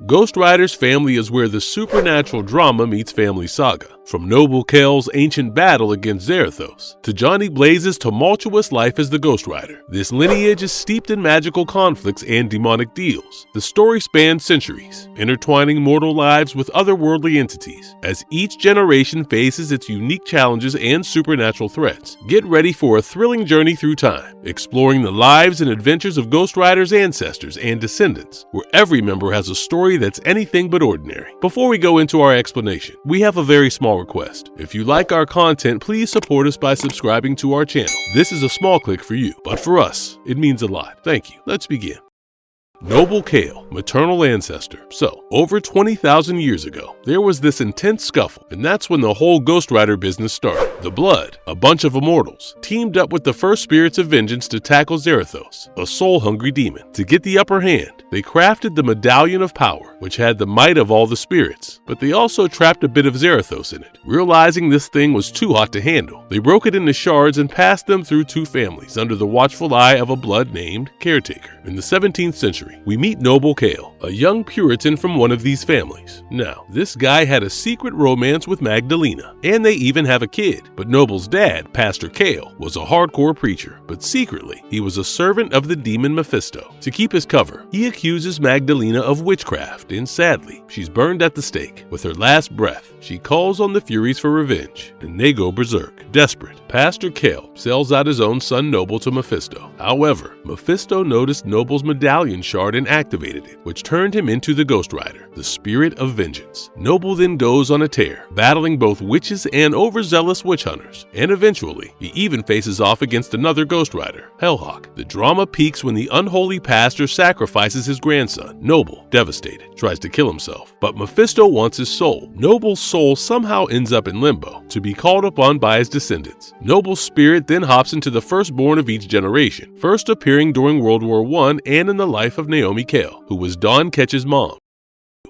Ghost Rider's family is where the supernatural drama meets family saga. From Noble Kale's ancient battle against Zarathos to Johnny Blaze's tumultuous life as the Ghost Rider, this lineage is steeped in magical conflicts and demonic deals. The story spans centuries, intertwining mortal lives with otherworldly entities. As each generation faces its unique challenges and supernatural threats, get ready for a thrilling journey through time, exploring the lives and adventures of Ghost Rider's ancestors and descendants, where every member has a story that's anything but ordinary. Before we go into our explanation, we have a very small request. If you like our content, please support us by subscribing to our channel. This is a small click for you, but for us, it means a lot. Thank you. Let's begin. Noble Kale, maternal ancestor. So, over 20,000 years ago, there was this intense scuffle, and that's when the whole Ghost Rider business started. The Blood, a bunch of immortals, teamed up with the first spirits of vengeance to tackle Zarathos, a soul-hungry demon. To get the upper hand, they crafted the Medallion of Power, which had the might of all the spirits, but they also trapped a bit of Zarathos in it. Realizing this thing was too hot to handle, they broke it into shards and passed them through two families under the watchful eye of a blood named Caretaker. In the 17th century, we meet Noble Kale, a young Puritan from one of these families. Now, this guy had a secret romance with Magdalena, and they even have a kid. But Noble's dad, Pastor Kale, was a hardcore preacher, but secretly, he was a servant of the demon Mephisto. To keep his cover, he accuses Magdalena of witchcraft, and sadly, she's burned at the stake. With her last breath, she calls on the Furies for revenge, and they go berserk. Desperate, Pastor Kale sells out his own son Noble to Mephisto. However, Mephisto noticed Noble's medallion shard and activated it, which turned him into the Ghost Rider, the spirit of vengeance. Noble then goes on a tear, battling both witches and overzealous witch hunters, and eventually, he even faces off against another Ghost Rider, Hellhawk. The drama peaks when the unholy pastor sacrifices his grandson. Noble, devastated, tries to kill himself, but Mephisto wants his soul. Noble's soul somehow ends up in limbo, to be called upon by his descendants. Noble's spirit then hops into the firstborn of each generation, first appearing during World War I and in the life of Naomi Kale, who was Dawn Ketch's mom.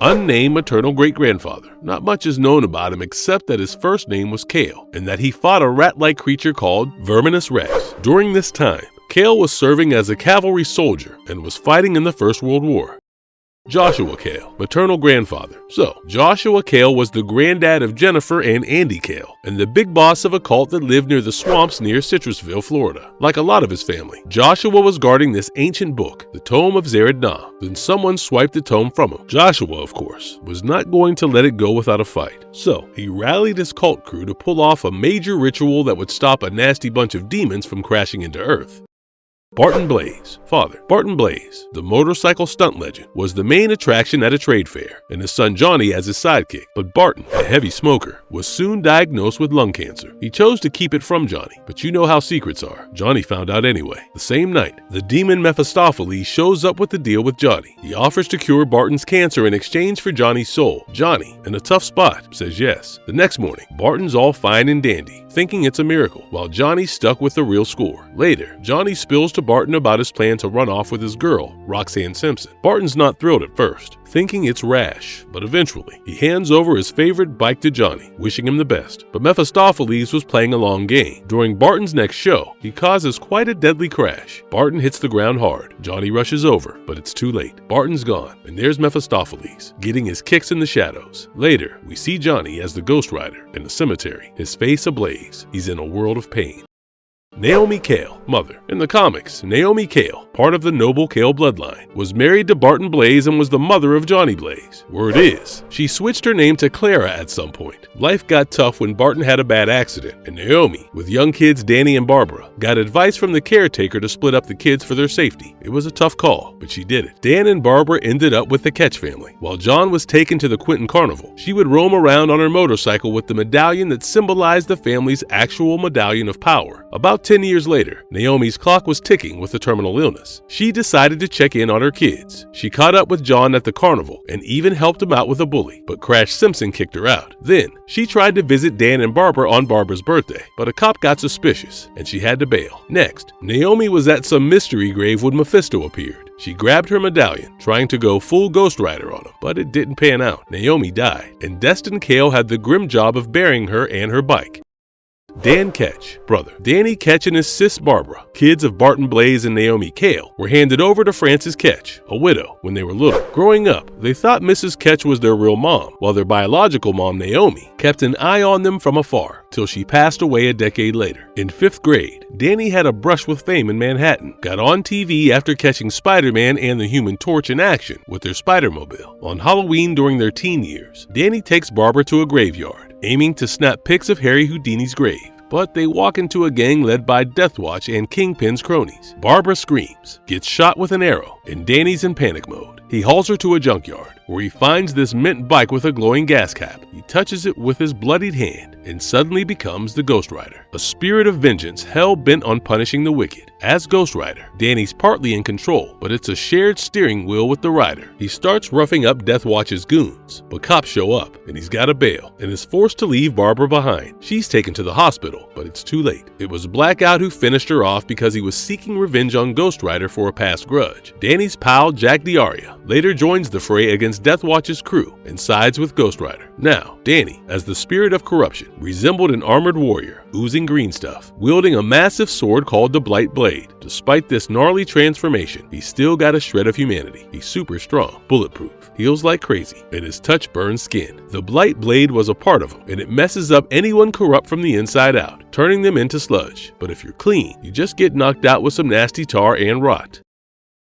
Unnamed maternal great-grandfather. Not much is known about him except that his first name was Kale, and that he fought a rat-like creature called Verminous Rex. During this time, Kale was serving as a cavalry soldier and was fighting in the First World War. Joshua Kale, maternal grandfather. So, Joshua Kale was the granddad of Jennifer and Andy Kale, and the big boss of a cult that lived near the swamps near Citrusville, Florida. Like a lot of his family, Joshua was guarding this ancient book, the Tome of Zered-Nah. Then someone swiped the tome from him. Joshua, of course, was not going to let it go without a fight. So, he rallied his cult crew to pull off a major ritual that would stop a nasty bunch of demons from crashing into Earth. Barton Blaze, father. Barton Blaze, the motorcycle stunt legend, was the main attraction at a trade fair, and his son Johnny as his sidekick. But Barton, a heavy smoker, was soon diagnosed with lung cancer. He chose to keep it from Johnny, but you know how secrets are. Johnny found out anyway. The same night, the demon Mephistopheles shows up with the deal with Johnny. He offers to cure Barton's cancer in exchange for Johnny's soul. Johnny, in a tough spot, says yes. The next morning, Barton's all fine and dandy, thinking it's a miracle, while Johnny's stuck with the real score. Later, Johnny spills to Barton about his plan to run off with his girl, Roxan Simpson. Barton's not thrilled at first, thinking it's rash, but eventually, he hands over his favorite bike to Johnny, wishing him the best. But Mephistopheles was playing a long game. During Barton's next show, he causes quite a deadly crash. Barton hits the ground hard. Johnny rushes over, but it's too late. Barton's gone, and there's Mephistopheles, getting his kicks in the shadows. Later, we see Johnny as the Ghost Rider in the cemetery, his face ablaze. He's in a world of pain. Naomi Kale, mother. In the comics, Naomi Kale, part of the Noble Kale bloodline, was married to Barton Blaze and was the mother of Johnny Blaze. Word is, she switched her name to Clara at some point. Life got tough when Barton had a bad accident, and Naomi, with young kids Danny and Barbara, got advice from the caretaker to split up the kids for their safety. It was a tough call, but she did it. Dan and Barbara ended up with the Ketch family. While John was taken to the Quentin Carnival, she would roam around on her motorcycle with the medallion that symbolized the family's actual medallion of power. About 10 years later, Naomi's clock was ticking with a terminal illness. She decided to check in on her kids. She caught up with John at the carnival and even helped him out with a bully, but Crash Simpson kicked her out. Then, she tried to visit Dan and Barbara on Barbara's birthday, but a cop got suspicious and she had to bail. Next, Naomi was at some mystery grave when Mephisto appeared. She grabbed her medallion, trying to go full Ghost Rider on him, but it didn't pan out. Naomi died, and Destin Kale had the grim job of burying her and her bike. Dan Ketch, brother. Danny Ketch and his sis Barbara, kids of Barton Blaze and Naomi Kale, were handed over to Frances Ketch, a widow, when they were little. Growing up, they thought Mrs. Ketch was their real mom, while their biological mom, Naomi, kept an eye on them from afar, till she passed away a decade later. In 5th grade, Danny had a brush with fame in Manhattan, got on TV after catching Spider-Man and the Human Torch in action with their Spider-Mobile. On Halloween during their teen years, Danny takes Barbara to a graveyard, aiming to snap pics of Harry Houdini's grave. But they walk into a gang led by Deathwatch and Kingpin's cronies. Barbara screams, gets shot with an arrow, and Danny's in panic mode. He hauls her to a junkyard, where he finds this mint bike with a glowing gas cap. He touches it with his bloodied hand, and suddenly becomes the Ghost Rider, a spirit of vengeance hell-bent on punishing the wicked. As Ghost Rider, Danny's partly in control, but it's a shared steering wheel with the rider. He starts roughing up Deathwatch's goons, but cops show up, and he's got a bail, and is forced to leave Barbara behind. She's taken to the hospital, but it's too late. It was Blackout who finished her off because he was seeking revenge on Ghost Rider for a past grudge. Danny's pal Jack Diaria later joins the fray against Deathwatch's crew and sides with Ghost Rider. Now, Danny, as the spirit of corruption, resembled an armored warrior, oozing green stuff, wielding a massive sword called the Blight Blade. Despite this gnarly transformation, he's still got a shred of humanity. He's super strong, bulletproof, heals like crazy, and his touch burns skin. The Blight Blade was a part of him, and it messes up anyone corrupt from the inside out, turning them into sludge. But if you're clean, you just get knocked out with some nasty tar and rot.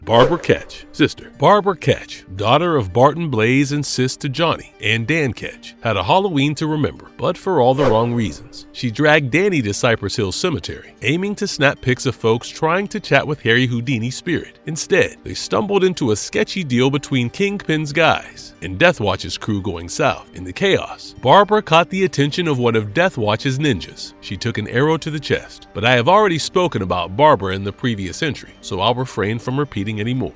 Barbara Ketch, sister. Barbara Ketch, daughter of Barton Blaze and sis to Johnny and Dan Ketch, had a Halloween to remember, but for all the wrong reasons. She dragged Danny to Cypress Hill Cemetery, aiming to snap pics of folks trying to chat with Harry Houdini's spirit. Instead, they stumbled into a sketchy deal between Kingpin's guys and Deathwatch's crew going south. In the chaos, Barbara caught the attention of one of Deathwatch's ninjas. She took an arrow to the chest, but I have already spoken about Barbara in the previous entry, so I'll refrain from repeating anymore.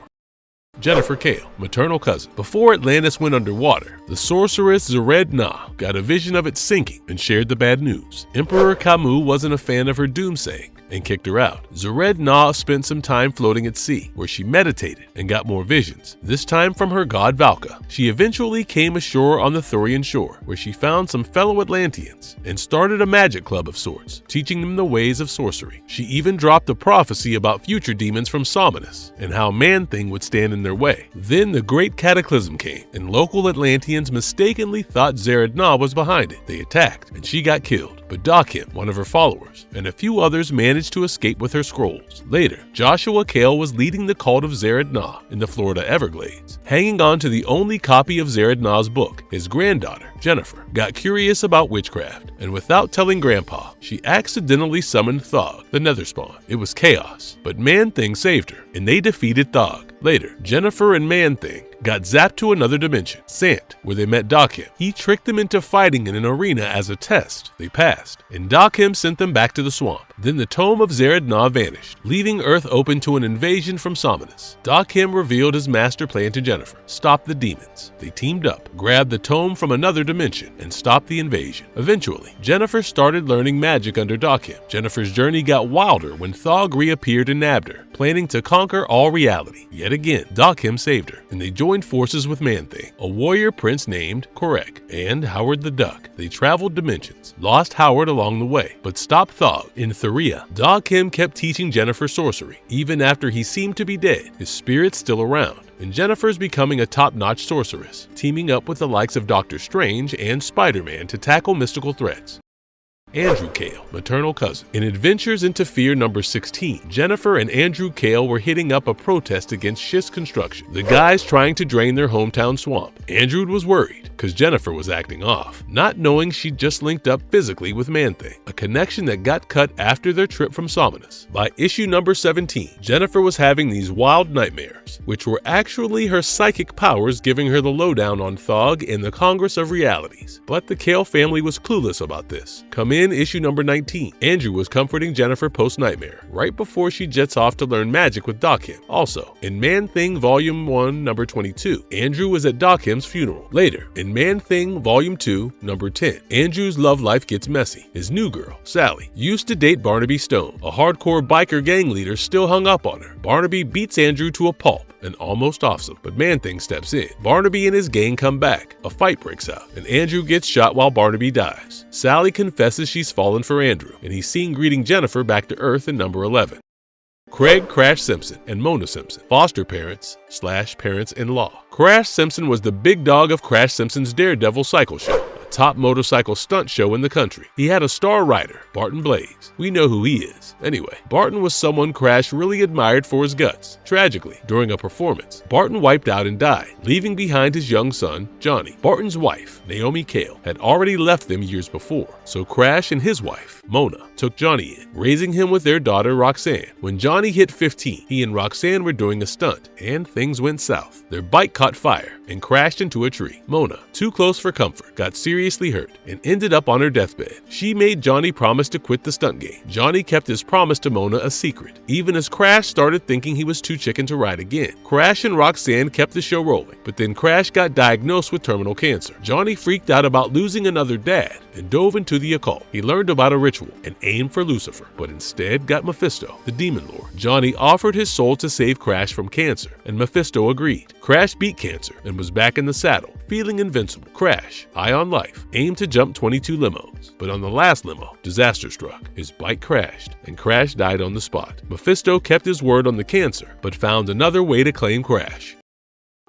Jennifer Kale, maternal cousin. Before Atlantis went underwater, the sorceress Zered Na got a vision of it sinking and shared the bad news. Emperor Camus wasn't a fan of her doomsaying and kicked her out. Zered Na spent some time floating at sea, where she meditated and got more visions, this time from her god Valka. She eventually came ashore on the Thurian shore, where she found some fellow Atlanteans and started a magic club of sorts, teaching them the ways of sorcery. She even dropped a prophecy about future demons from Somnus and how Man-Thing would stand in their way. Then the Great Cataclysm came, and local Atlanteans mistakenly thought Zered Na was behind it. They attacked, and she got killed. But Dakim, one of her followers, and a few others managed to escape with her scrolls. Later, Joshua Kale was leading the cult of Zered Na in the Florida Everglades, hanging on to the only copy of Zered Na's book. His granddaughter, Jennifer, got curious about witchcraft, and without telling Grandpa, she accidentally summoned Thog, the Nether Spawn. It was chaos, but Man-Thing saved her, and they defeated Thog. Later, Jennifer and Man-Thing got zapped to another dimension, Sant, where they met Dakim. He tricked them into fighting in an arena as a test. They passed, and Dakim sent them back to the swamp. Then the tome of Zered Na vanished, leaving Earth open to an invasion from Somnus. Dakim revealed his master plan to Jennifer: stop the demons. They teamed up, grabbed the tome from another dimension, and stopped the invasion. Eventually, Jennifer started learning magic under Dakim. Jennifer's journey got wilder when Thog reappeared and nabbed her, planning to conquer all reality. Yet again, Dakim saved her, and they joined forces with Man-Thing, a warrior prince named Korek, and Howard the Duck. They traveled dimensions, lost Howard along the way, but stopped Thog in Thuria. Dakim kept teaching Jennifer sorcery. Even after he seemed to be dead, his spirit's still around, and Jennifer's becoming a top-notch sorceress, teaming up with the likes of Doctor Strange and Spider-Man to tackle mystical threats. Andrew Kale, maternal cousin. In Adventures into Fear number 16, Jennifer and Andrew Kale were hitting up a protest against Schiss Construction, the guys trying to drain their hometown swamp. Andrew was worried because Jennifer was acting off, not knowing she'd just linked up physically with Man-Thing, a connection that got cut after their trip from Somnus. By issue number 17, Jennifer was having these wild nightmares, which were actually her psychic powers giving her the lowdown on Thog and the Congress of Realities. But the Kale family was clueless about this. Come in issue number 19, Andrew was comforting Jennifer post-nightmare, right before she jets off to learn magic with Dakim. Also, in Man-Thing Volume 1, number 22, Andrew was at Dakim's funeral. Later, in Man-Thing Volume 2, number 10, Andrew's love life gets messy. His new girl, Sally, used to date Barnaby Stone, a hardcore biker gang leader still hung up on her. Barnaby beats Andrew to a pulp and almost offs him, but Man-Thing steps in. Barnaby and his gang come back. A fight breaks out, and Andrew gets shot while Barnaby dies. Sally confesses realizes she's fallen for Andrew, and he's seen greeting Jennifer back to Earth in number 11. Craig Crash Simpson and Mona Simpson, foster parents/parents-in-law. Crash Simpson was the big dog of Crash Simpson's Daredevil Cycle Show, a top motorcycle stunt show in the country. He had a star rider, Barton Blaze. We know who he is. Anyway, Barton was someone Crash really admired for his guts. Tragically, during a performance, Barton wiped out and died, leaving behind his young son, Johnny. Barton's wife, Naomi Kale, had already left them years before, so Crash and his wife, Mona, took Johnny in, raising him with their daughter, Roxan. When Johnny hit 15, he and Roxan were doing a stunt, and things went south. Their bike caught fire and crashed into a tree. Mona, too close for comfort, got seriously hurt and ended up on her deathbed. She made Johnny promise to quit the stunt game. Johnny kept his promise to Mona a secret, even as Crash started thinking he was too chicken to ride again. Crash and Roxan kept the show rolling, but then Crash got diagnosed with terminal cancer. Johnny freaked out about losing another dad and dove into the occult. He learned about a ritual and aimed for Lucifer, but instead got Mephisto, the demon lord. Johnny offered his soul to save Crash from cancer, and Mephisto agreed. Crash beat cancer and was back in the saddle, feeling invincible. Crash, high on life, aimed to jump 22 limos, but on the last limo, disaster struck. His bike crashed, and Crash died on the spot. Mephisto kept his word on the cancer, but found another way to claim Crash.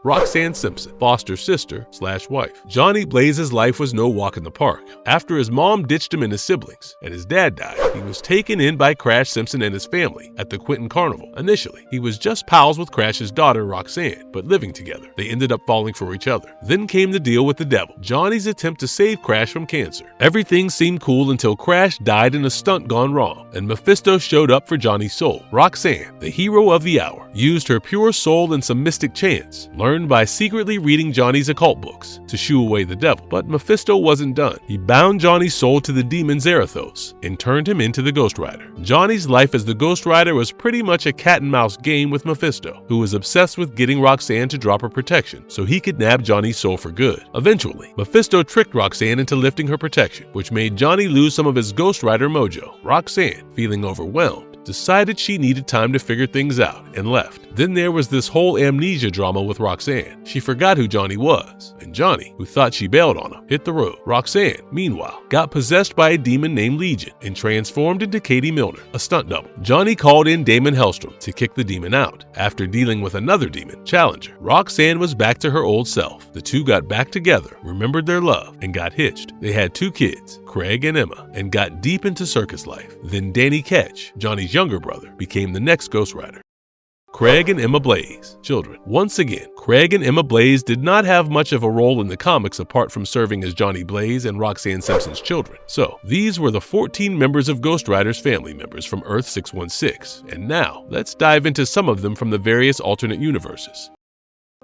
Roxan Simpson, foster sister/wife. Johnny Blaze's life was no walk in the park. After his mom ditched him and his siblings, and his dad died, he was taken in by Crash Simpson and his family at the Quentin Carnival. Initially, he was just pals with Crash's daughter, Roxan, but living together. They ended up falling for each other. Then came the deal with the devil, Johnny's attempt to save Crash from cancer. Everything seemed cool until Crash died in a stunt gone wrong, and Mephisto showed up for Johnny's soul. Roxan, the hero of the hour, used her pure soul and some mystic chants, learned by secretly reading Johnny's occult books to shoo away the devil. But Mephisto wasn't done. He bound Johnny's soul to the demon Zarathos and turned him into the Ghost Rider. Johnny's life as the Ghost Rider was pretty much a cat and mouse game with Mephisto, who was obsessed with getting Roxan to drop her protection so he could nab Johnny's soul for good. Eventually, Mephisto tricked Roxan into lifting her protection, which made Johnny lose some of his Ghost Rider mojo. Roxan, feeling overwhelmed, decided she needed time to figure things out and left. Then there was this whole amnesia drama with Roxan. She forgot who Johnny was, and Johnny, who thought she bailed on him, hit the road. Roxan, meanwhile, got possessed by a demon named Legion and transformed into Katie Milner, a stunt double. Johnny called in Damon Hellstrom to kick the demon out. After dealing with another demon, Challenger, Roxan was back to her old self. The two got back together, remembered their love, and got hitched. They had 2 kids, Craig and Emma, and got deep into circus life. Then Danny Ketch, Johnny's younger brother, became the next Ghost Rider. Craig and Emma Blaze, children. Once again, Craig and Emma Blaze did not have much of a role in the comics apart from serving as Johnny Blaze and Roxan Simpson's children. So, these were the 14 members of Ghost Rider's family members from Earth 616. And now, let's dive into some of them from the various alternate universes.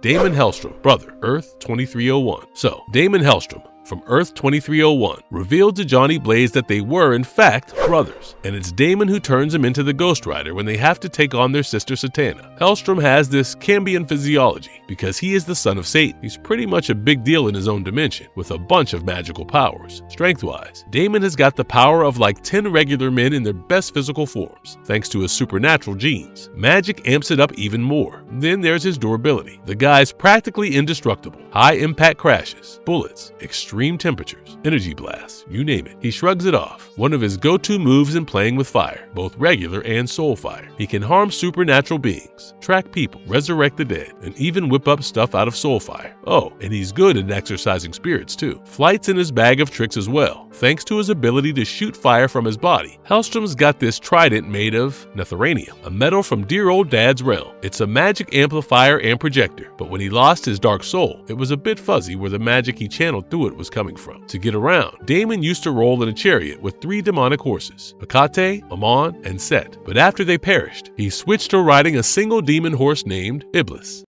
Damon Hellstrom, brother, Earth 2301. So, Damon Hellstrom, from Earth 2301, revealed to Johnny Blaze that they were, in fact, brothers, and it's Damon who turns him into the Ghost Rider when they have to take on their sister Satana. Hellstrom has this Cambian physiology because he is the son of Satan. He's pretty much a big deal in his own dimension, with a bunch of magical powers. Strength-wise, Damon has got the power of like 10 regular men in their best physical forms, thanks to his supernatural genes. Magic amps it up even more. Then there's his durability. The guy's practically indestructible. High-impact crashes, bullets, extreme temperatures, energy blasts, you name it. He shrugs it off. One of his go-to moves in playing with fire, both regular and soul fire. He can harm supernatural beings, track people, resurrect the dead, and even whip up stuff out of soul fire. Oh, and he's good at exorcising spirits too. Flight's in his bag of tricks as well, thanks to his ability to shoot fire from his body. Hellstrom's got this trident made of netheranium, a metal from dear old dad's realm. It's a magic amplifier and projector, but when he lost his dark soul, it was a bit fuzzy where the magic he channeled through it was coming from. To get around, Damon used to roll in a chariot with 3 demonic horses, Hecate, Ammon, and Set, but after they perished, he switched to riding a single demon horse named Iblis.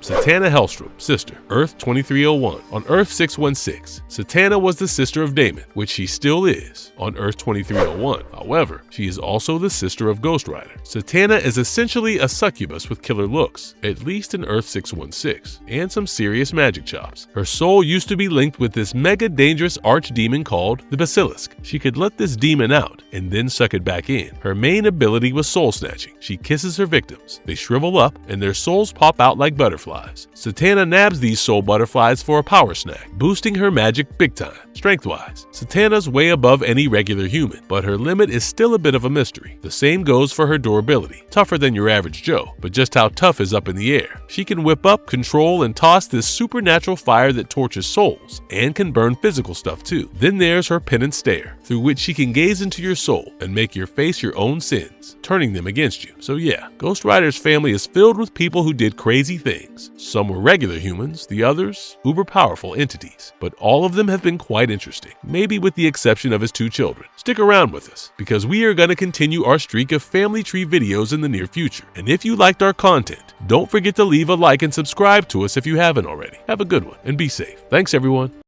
Satana Hellstrom, sister, Earth 2301. On Earth 616, Satana was the sister of Damon, which she still is on Earth 2301. However, she is also the sister of Ghost Rider. Satana is essentially a succubus with killer looks, at least in Earth 616, and some serious magic chops. Her soul used to be linked with this mega dangerous archdemon called the Basilisk. She could let this demon out and then suck it back in. Her main ability was soul snatching. She kisses her victims. They shrivel up and their souls pop out like butterflies. butterflies. Satana nabs these soul butterflies for a power snack, boosting her magic big time. Strength-wise, Satana's way above any regular human, but her limit is still a bit of a mystery. The same goes for her durability. Tougher than your average Joe, but just how tough is up in the air. She can whip up, control, and toss this supernatural fire that torches souls, and can burn physical stuff too. Then there's her penance stare, through which she can gaze into your soul and make you face your own sins, turning them against you. So yeah, Ghost Rider's family is filled with people who did crazy things. Some were regular humans, the others uber powerful entities, but all of them have been quite interesting, maybe with the exception of his 2 children. Stick around with us, because we are going to continue our streak of family tree videos in the near future. And if you liked our content, don't forget to leave a like and subscribe to us if you haven't already. Have a good one and be safe. Thanks everyone.